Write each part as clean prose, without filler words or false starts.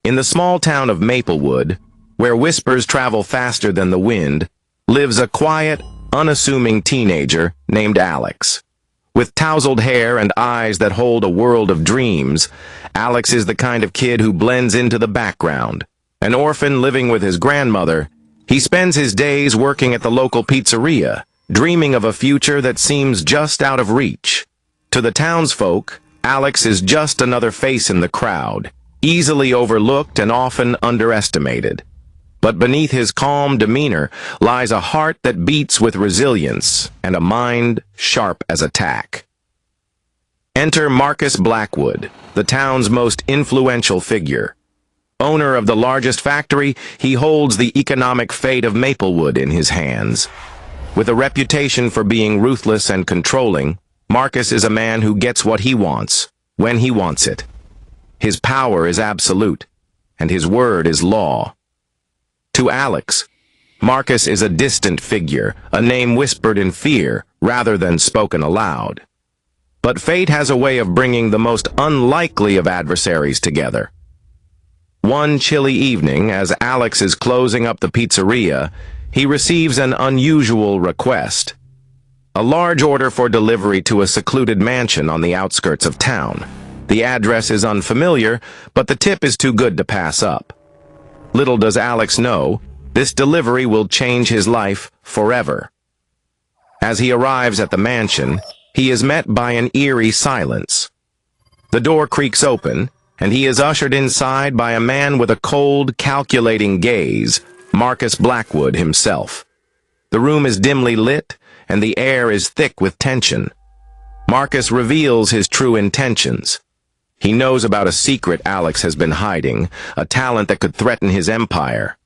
In the small town of Maplewood, where whispers travel faster than the wind, lives a quiet, unassuming teenager named Alex. With tousled hair and eyes that hold a world of dreams, Alex is the kind of kid who blends into the background. An orphan living with his grandmother, he spends his days working at the local pizzeria, dreaming of a future that seems just out of reach. To the townsfolk, Alex is just another face in the crowd, easily overlooked and often underestimated. But beneath his calm demeanor lies a heart that beats with resilience and a mind sharp as a tack. Enter Marcus Blackwood, the town's most influential figure. Owner of the largest factory, he holds the economic fate of Maplewood in his hands. With a reputation for being ruthless and controlling, Marcus is a man who gets what he wants, when he wants it. His power is absolute, and his word is law. To Alex, Marcus is a distant figure, a name whispered in fear rather than spoken aloud. But fate has a way of bringing the most unlikely of adversaries together. One chilly evening, as Alex is closing up the pizzeria, he receives an unusual request. A large order for delivery to a secluded mansion on the outskirts of town. The address is unfamiliar, but the tip is too good to pass up. Little does Alex know, this delivery will change his life forever. As he arrives at the mansion, he is met by an eerie silence. The door creaks open, and he is ushered inside by a man with a cold, calculating gaze, Marcus Blackwood himself. The room is dimly lit, and the air is thick with tension. Marcus reveals his true intentions. He knows about a secret Alex has been hiding, a talent that could threaten his empire.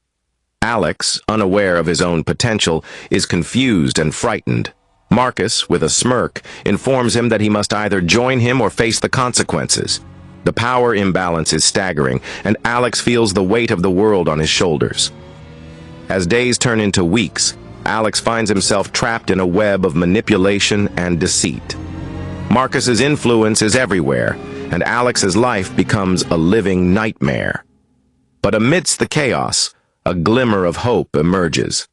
Alex, unaware of his own potential, is confused and frightened. Marcus, with a smirk, informs him that he must either join him or face the consequences. The power imbalance is staggering, and Alex feels the weight of the world on his shoulders. As days turn into weeks, Alex finds himself trapped in a web of manipulation and deceit. Marcus's influence is everywhere, and Alex's life becomes a living nightmare. But amidst the chaos, a glimmer of hope emerges.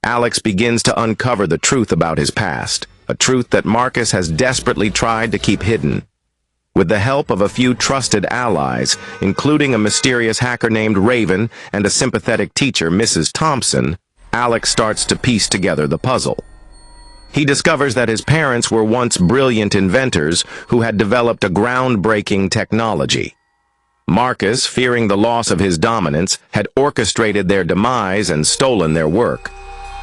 Alex begins to uncover the truth about his past, a truth that Marcus has desperately tried to keep hidden. With the help of a few trusted allies, including a mysterious hacker named Raven and a sympathetic teacher, Mrs. Thompson, Alex starts to piece together the puzzle. He discovers that his parents were once brilliant inventors who had developed a groundbreaking technology. Marcus, fearing the loss of his dominance, had orchestrated their demise and stolen their work.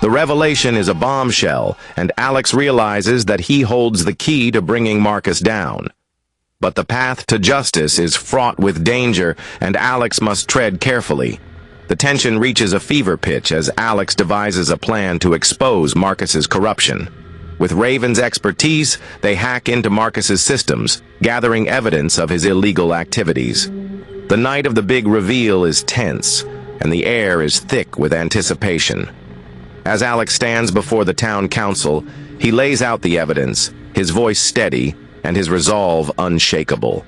The revelation is a bombshell, and Alex realizes that he holds the key to bringing Marcus down. But the path to justice is fraught with danger, and Alex must tread carefully. The tension reaches a fever pitch as Alex devises a plan to expose Marcus's corruption. With Raven's expertise, they hack into Marcus's systems, gathering evidence of his illegal activities. The night of the big reveal is tense, and the air is thick with anticipation. As Alex stands before the town council, he lays out the evidence, his voice steady and his resolve unshakable.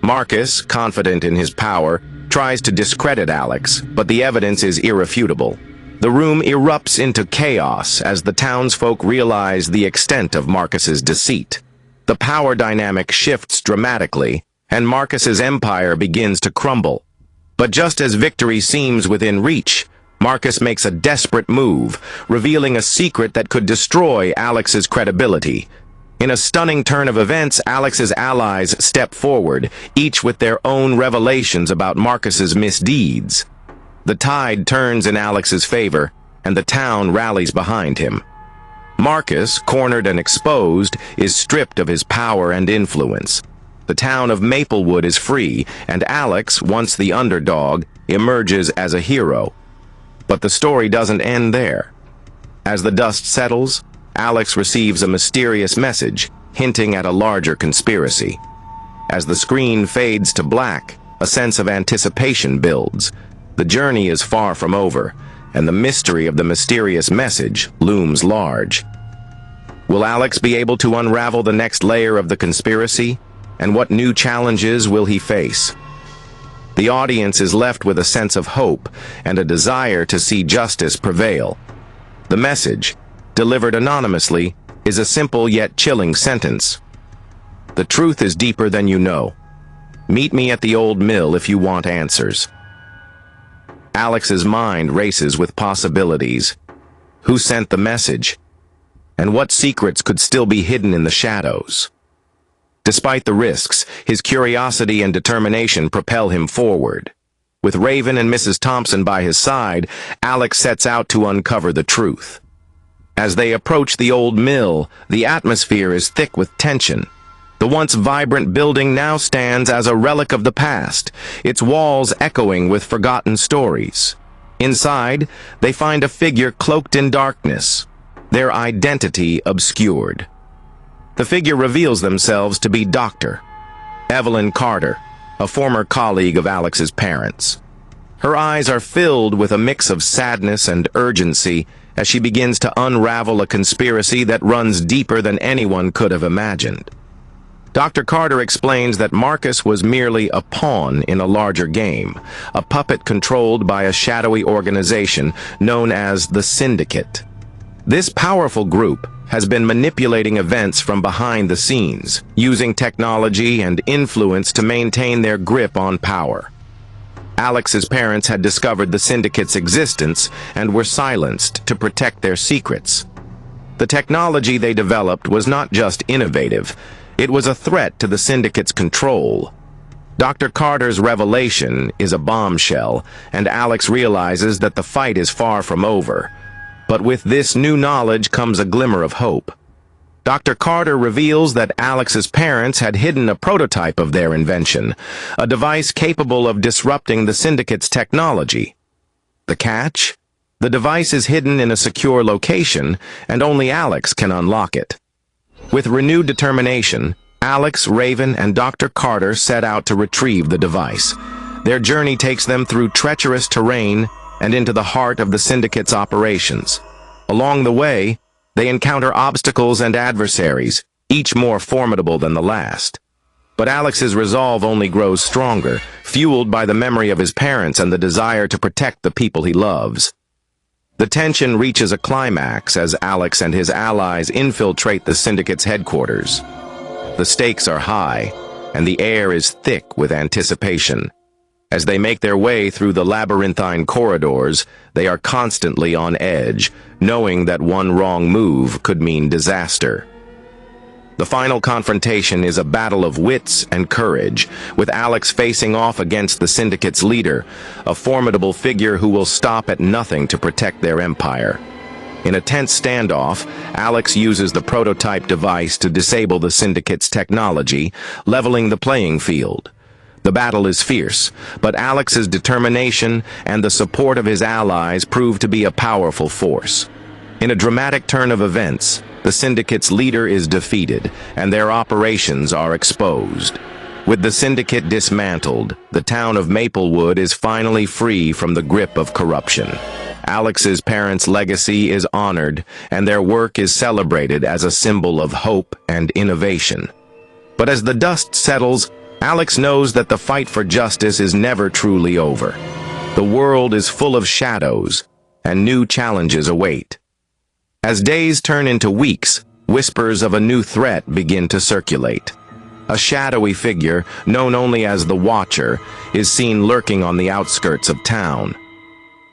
Marcus, confident in his power, tries to discredit Alex, but the evidence is irrefutable. The room erupts into chaos as the townsfolk realize the extent of Marcus's deceit. The power dynamic shifts dramatically, and Marcus's empire begins to crumble. But just as victory seems within reach, Marcus makes a desperate move, revealing a secret that could destroy Alex's credibility. In a stunning turn of events, Alex's allies step forward, each with their own revelations about Marcus's misdeeds. The tide turns in Alex's favor, and the town rallies behind him. Marcus, cornered and exposed, is stripped of his power and influence. The town of Maplewood is free, and Alex, once the underdog, emerges as a hero. But the story doesn't end there. As the dust settles, Alex receives a mysterious message, hinting at a larger conspiracy. As the screen fades to black, a sense of anticipation builds. The journey is far from over, and the mystery of the mysterious message looms large. Will Alex be able to unravel the next layer of the conspiracy? And what new challenges will he face? The audience is left with a sense of hope and a desire to see justice prevail. The message, delivered anonymously, is a simple yet chilling sentence. The truth is deeper than you know. Meet me at the old mill if you want answers. Alex's mind races with possibilities. Who sent the message? And what secrets could still be hidden in the shadows? Despite the risks, his curiosity and determination propel him forward. With Raven and Mrs. Thompson by his side, Alex sets out to uncover the truth. As they approach the old mill, the atmosphere is thick with tension. The once vibrant building now stands as a relic of the past, its walls echoing with forgotten stories. Inside, they find a figure cloaked in darkness, their identity obscured. The figure reveals themselves to be Dr. Evelyn Carter, a former colleague of Alex's parents. Her eyes are filled with a mix of sadness and urgency as she begins to unravel a conspiracy that runs deeper than anyone could have imagined. Dr. Carter explains that Marcus was merely a pawn in a larger game, a puppet controlled by a shadowy organization known as the Syndicate. This powerful group has been manipulating events from behind the scenes, using technology and influence to maintain their grip on power. Alex's parents had discovered the Syndicate's existence and were silenced to protect their secrets. The technology they developed was not just innovative, it was a threat to the Syndicate's control. Dr. Carter's revelation is a bombshell, and Alex realizes that the fight is far from over. But with this new knowledge comes a glimmer of hope. Dr. Carter reveals that Alex's parents had hidden a prototype of their invention, a device capable of disrupting the Syndicate's technology. The catch? The device is hidden in a secure location, and only Alex can unlock it. With renewed determination, Alex, Raven, and Dr. Carter set out to retrieve the device. Their journey takes them through treacherous terrain and into the heart of the Syndicate's operations. Along the way, they encounter obstacles and adversaries, each more formidable than the last. But Alex's resolve only grows stronger, fueled by the memory of his parents and the desire to protect the people he loves. The tension reaches a climax as Alex and his allies infiltrate the Syndicate's headquarters. The stakes are high, and the air is thick with anticipation. As they make their way through the labyrinthine corridors, they are constantly on edge, knowing that one wrong move could mean disaster. The final confrontation is a battle of wits and courage, with Alex facing off against the Syndicate's leader, a formidable figure who will stop at nothing to protect their empire. In a tense standoff, Alex uses the prototype device to disable the Syndicate's technology, leveling the playing field. The battle is fierce, but Alex's determination and the support of his allies prove to be a powerful force. In a dramatic turn of events, the Syndicate's leader is defeated, and their operations are exposed. With the Syndicate dismantled, the town of Maplewood is finally free from the grip of corruption. Alex's parents' legacy is honored, and their work is celebrated as a symbol of hope and innovation. But as the dust settles, Alex knows that the fight for justice is never truly over. The world is full of shadows, and new challenges await. As days turn into weeks, whispers of a new threat begin to circulate. A shadowy figure, known only as the Watcher, is seen lurking on the outskirts of town.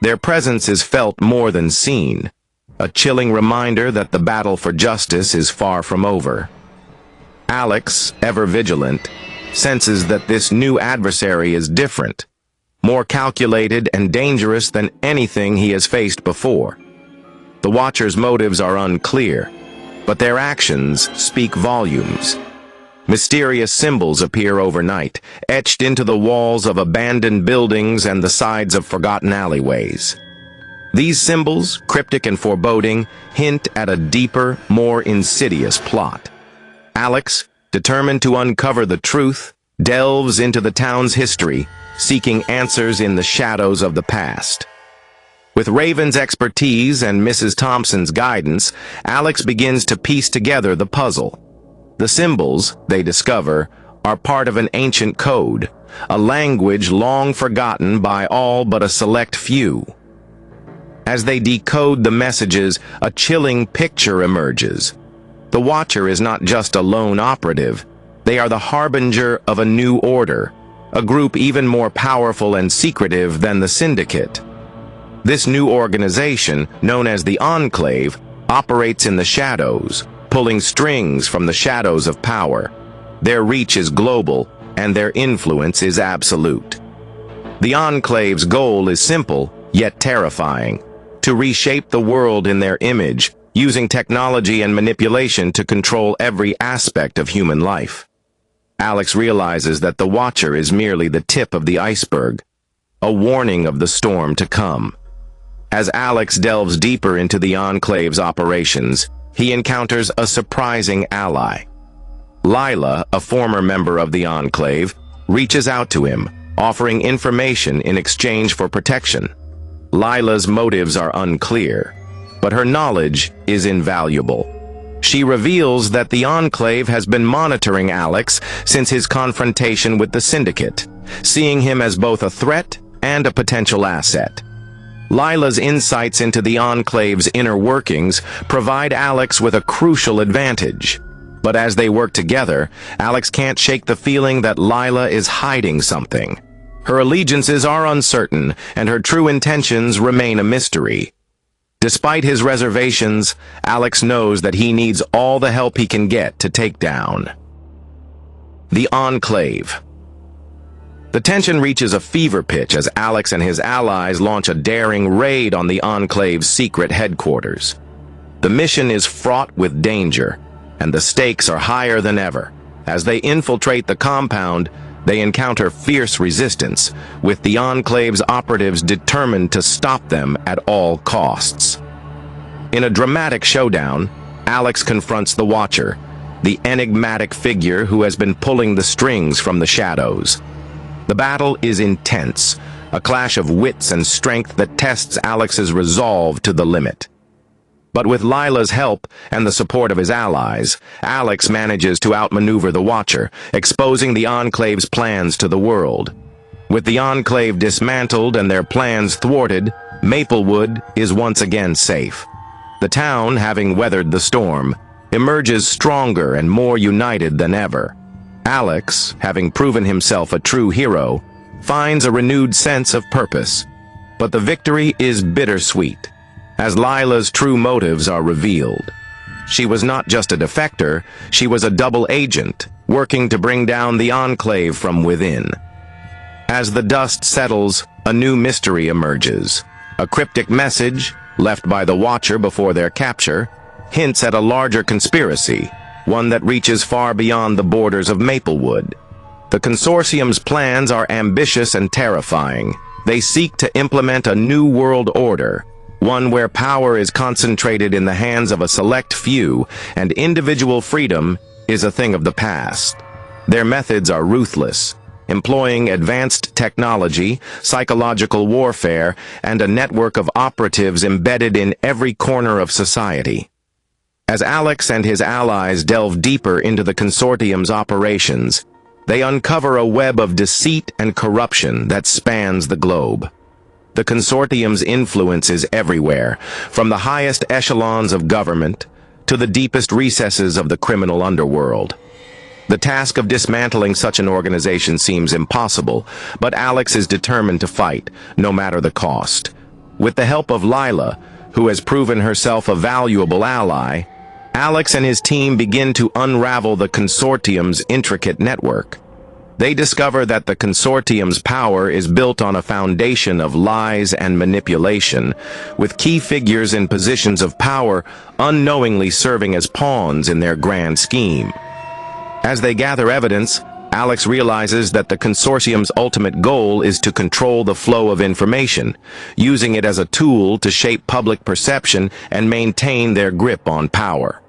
Their presence is felt more than seen, a chilling reminder that the battle for justice is far from over. Alex, ever vigilant, senses that this new adversary is different, more calculated and dangerous than anything he has faced before. The Watcher's motives are unclear, but their actions speak volumes. Mysterious symbols appear overnight, etched into the walls of abandoned buildings and the sides of forgotten alleyways. These symbols, cryptic and foreboding, hint at a deeper, more insidious plot. Alex, determined to uncover the truth, delves into the town's history, seeking answers in the shadows of the past. With Raven's expertise and Mrs. Thompson's guidance, Alex begins to piece together the puzzle. The symbols, they discover, are part of an ancient code, a language long forgotten by all but a select few. As they decode the messages, a chilling picture emerges. The Watcher is not just a lone operative. They are the harbinger of a new order, a group even more powerful and secretive than the Syndicate. This new organization, known as the Enclave, operates in the shadows, pulling strings from the shadows of power. Their reach is global, and their influence is absolute. The Enclave's goal is simple, yet terrifying: to reshape the world in their image, using technology and manipulation to control every aspect of human life. Alex realizes that the Watcher is merely the tip of the iceberg, a warning of the storm to come. As Alex delves deeper into the Enclave's operations, he encounters a surprising ally. Lila, a former member of the Enclave, reaches out to him, offering information in exchange for protection. Lila's motives are unclear, but her knowledge is invaluable. She reveals that the Enclave has been monitoring Alex since his confrontation with the Syndicate, seeing him as both a threat and a potential asset. Lila's insights into the Enclave's inner workings provide Alex with a crucial advantage. But as they work together, Alex can't shake the feeling that Lila is hiding something. Her allegiances are uncertain, and her true intentions remain a mystery. Despite his reservations, Alex knows that he needs all the help he can get to take down the Enclave. The tension reaches a fever pitch as Alex and his allies launch a daring raid on the Enclave's secret headquarters. The mission is fraught with danger, and the stakes are higher than ever. As they infiltrate the compound, they encounter fierce resistance, with the Enclave's operatives determined to stop them at all costs. In a dramatic showdown, Alex confronts the Watcher, the enigmatic figure who has been pulling the strings from the shadows. The battle is intense, a clash of wits and strength that tests Alex's resolve to the limit. But with Lila's help and the support of his allies, Alex manages to outmaneuver the Watcher, exposing the Enclave's plans to the world. With the Enclave dismantled and their plans thwarted, Maplewood is once again safe. The town, having weathered the storm, emerges stronger and more united than ever. Alex, having proven himself a true hero, finds a renewed sense of purpose. But the victory is bittersweet, as Lila's true motives are revealed. She was not just a defector, she was a double agent, working to bring down the Enclave from within. As the dust settles, a new mystery emerges. A cryptic message, left by the Watcher before their capture, hints at a larger conspiracy, one that reaches far beyond the borders of Maplewood. The consortium's plans are ambitious and terrifying. They seek to implement a new world order, one where power is concentrated in the hands of a select few and individual freedom is a thing of the past. Their methods are ruthless, employing advanced technology, psychological warfare, and a network of operatives embedded in every corner of society. As Alex and his allies delve deeper into the consortium's operations, they uncover a web of deceit and corruption that spans the globe. The consortium's influence is everywhere, from the highest echelons of government to the deepest recesses of the criminal underworld. The task of dismantling such an organization seems impossible, but Alex is determined to fight, no matter the cost. With the help of Lila, who has proven herself a valuable ally, Alex and his team begin to unravel the consortium's intricate network. They discover that the consortium's power is built on a foundation of lies and manipulation, with key figures in positions of power unknowingly serving as pawns in their grand scheme. As they gather evidence, Alex realizes that the consortium's ultimate goal is to control the flow of information, using it as a tool to shape public perception and maintain their grip on power.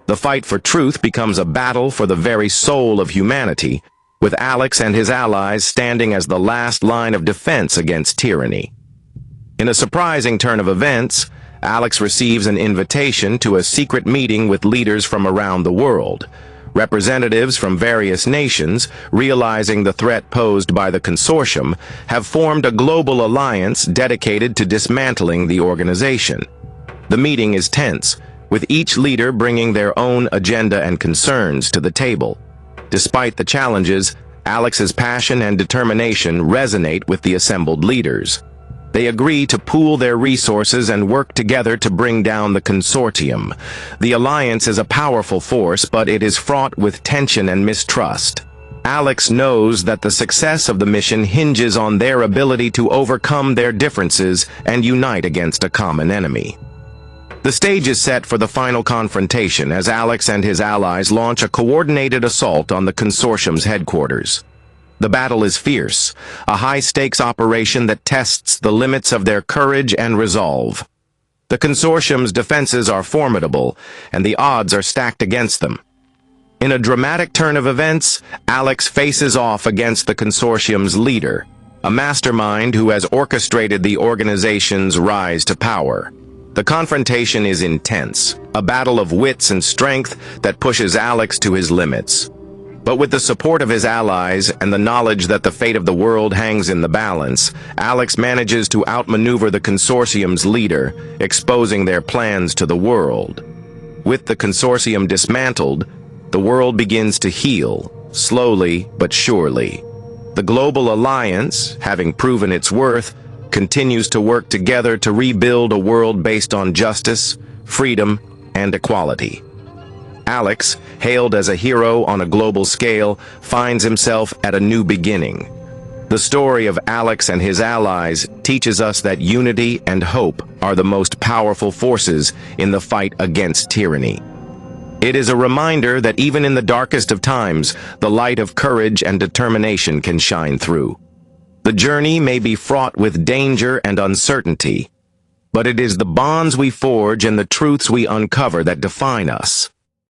The fight for truth becomes a battle for the very soul of humanity, with Alex and his allies standing as the last line of defense against tyranny. In a surprising turn of events, Alex receives an invitation to a secret meeting with leaders from around the world. Representatives from various nations, realizing the threat posed by the consortium, have formed a global alliance dedicated to dismantling the organization. The meeting is tense, with each leader bringing their own agenda and concerns to the table. Despite the challenges, Alex's passion and determination resonate with the assembled leaders. They agree to pool their resources and work together to bring down the consortium. The alliance is a powerful force, but it is fraught with tension and mistrust. Alex knows that the success of the mission hinges on their ability to overcome their differences and unite against a common enemy. The stage is set for the final confrontation as Alex and his allies launch a coordinated assault on the consortium's headquarters. The battle is fierce, a high-stakes operation that tests the limits of their courage and resolve. The consortium's defenses are formidable, and the odds are stacked against them. In a dramatic turn of events, Alex faces off against the consortium's leader, a mastermind who has orchestrated the organization's rise to power. The confrontation is intense, a battle of wits and strength that pushes Alex to his limits. But with the support of his allies and the knowledge that the fate of the world hangs in the balance, Alex manages to outmaneuver the consortium's leader, exposing their plans to the world. With the consortium dismantled, the world begins to heal, slowly but surely. The global alliance, having proven its worth, continues to work together to rebuild a world based on justice, freedom, and equality. Alex, hailed as a hero on a global scale, finds himself at a new beginning. The story of Alex and his allies teaches us that unity and hope are the most powerful forces in the fight against tyranny. It is a reminder that even in the darkest of times, the light of courage and determination can shine through. The journey may be fraught with danger and uncertainty, but it is the bonds we forge and the truths we uncover that define us.